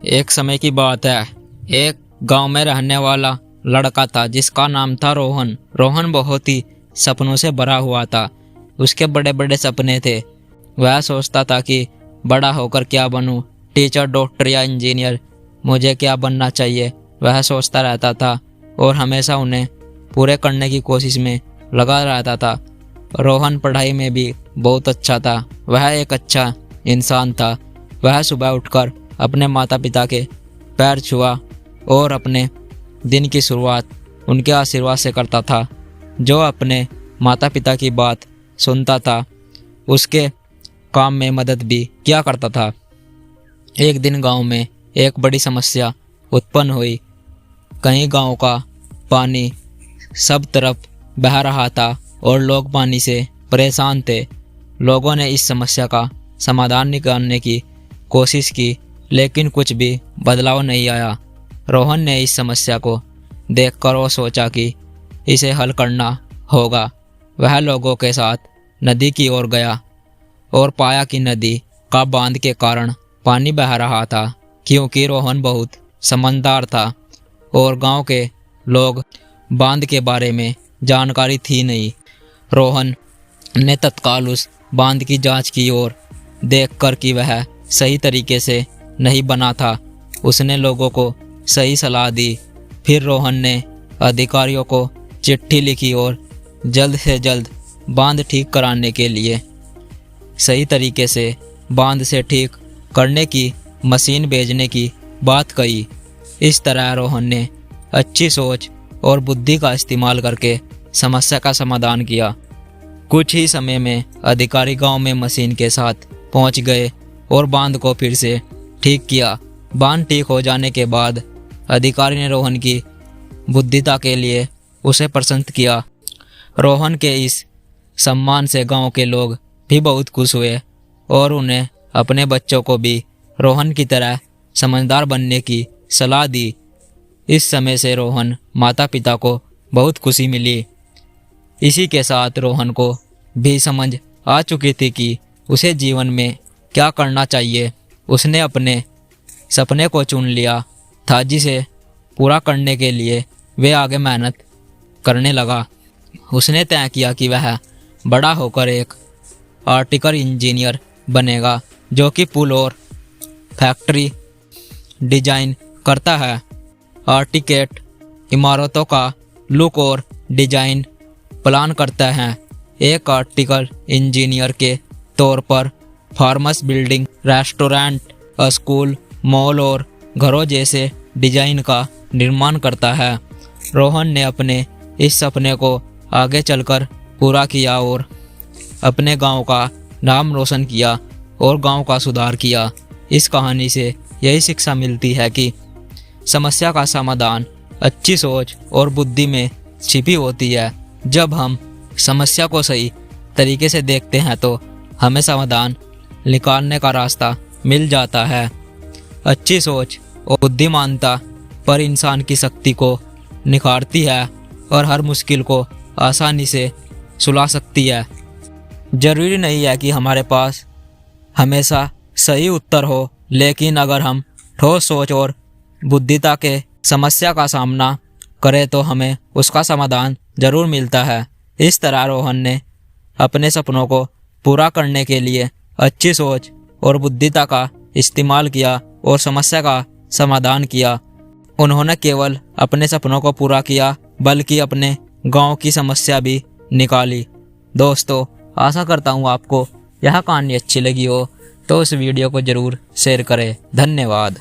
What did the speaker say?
एक समय की बात है। एक गांव में रहने वाला लड़का था जिसका नाम था रोहन। रोहन बहुत ही सपनों से भरा हुआ था। उसके बड़े बड़े सपने थे। वह सोचता था कि बड़ा होकर क्या बनूं, टीचर, डॉक्टर या इंजीनियर, मुझे क्या बनना चाहिए। वह सोचता रहता था और हमेशा उन्हें पूरे करने की कोशिश में लगा रहता था। रोहन पढ़ाई में भी बहुत अच्छा था। वह एक अच्छा इंसान था। वह सुबह उठकर अपने माता पिता के पैर छुआ और अपने दिन की शुरुआत उनके आशीर्वाद से करता था। जो अपने माता पिता की बात सुनता था उसके काम में मदद भी किया करता था। एक दिन गांव में एक बड़ी समस्या उत्पन्न हुई। कई गांव का पानी सब तरफ बह रहा था और लोग पानी से परेशान थे। लोगों ने इस समस्या का समाधान निकालने की कोशिश की, लेकिन कुछ भी बदलाव नहीं आया। रोहन ने इस समस्या को देखकर वो सोचा कि इसे हल करना होगा। वह लोगों के साथ नदी की ओर गया और पाया कि नदी का बांध के कारण पानी बह रहा था। क्योंकि रोहन बहुत समझदार था और गांव के लोग बांध के बारे में जानकारी थी नहीं, रोहन ने तत्काल उस बांध की जांच की और देखकर कि वह सही तरीके से नहीं बना था, उसने लोगों को सही सलाह दी। फिर रोहन ने अधिकारियों को चिट्ठी लिखी और जल्द से जल्द बांध ठीक कराने के लिए सही तरीके से बांध से ठीक करने की मशीन भेजने की बात कही। इस तरह रोहन ने अच्छी सोच और बुद्धि का इस्तेमाल करके समस्या का समाधान किया। कुछ ही समय में अधिकारी गांव में मशीन के साथ पहुंच गए और बांध को फिर से ठीक किया। बांध ठीक हो जाने के बाद अधिकारी ने रोहन की बुद्धिता के लिए उसे प्रशंसित किया। रोहन के इस सम्मान से गांव के लोग भी बहुत खुश हुए और उन्हें अपने बच्चों को भी रोहन की तरह समझदार बनने की सलाह दी। इस समय से रोहन माता पिता को बहुत खुशी मिली। इसी के साथ रोहन को भी समझ आ चुकी थी कि उसे जीवन में क्या करना चाहिए। उसने अपने सपने को चुन लिया था जिसे पूरा करने के लिए वे आगे मेहनत करने लगा। उसने तय किया कि वह बड़ा होकर एक आर्टिकल इंजीनियर बनेगा जो कि पुल और फैक्ट्री डिजाइन करता है। आर्किटेक्ट इमारतों का लुक और डिजाइन प्लान करता है। एक आर्टिकल इंजीनियर के तौर पर farms, building, restaurant, school, mall और घरों जैसे डिजाइन का निर्माण करता है। रोहन ने अपने इस सपने को आगे चलकर पूरा किया और अपने गांव का नाम रोशन किया और गांव का सुधार किया। इस कहानी से यही शिक्षा मिलती है कि समस्या का समाधान अच्छी सोच और बुद्धि में छिपी होती है। जब हम समस्या को सही तरीके से देखते हैं तो हमें समाधान निकालने का रास्ता मिल जाता है। अच्छी सोच और बुद्धिमानता पर इंसान की शक्ति को निखारती है और हर मुश्किल को आसानी से सुलझा सकती है। जरूरी नहीं है कि हमारे पास हमेशा सही उत्तर हो, लेकिन अगर हम ठोस सोच और बुद्धिता के समस्या का सामना करें तो हमें उसका समाधान जरूर मिलता है। इस तरह रोहन ने अपने सपनों को पूरा करने के लिए अच्छी सोच और बुद्धिता का इस्तेमाल किया और समस्या का समाधान किया। उन्होंने केवल अपने सपनों को पूरा किया बल्कि अपने गांव की समस्या भी निकाली। दोस्तों, आशा करता हूँ आपको यह कहानी अच्छी लगी हो तो इस वीडियो को ज़रूर शेयर करें। धन्यवाद।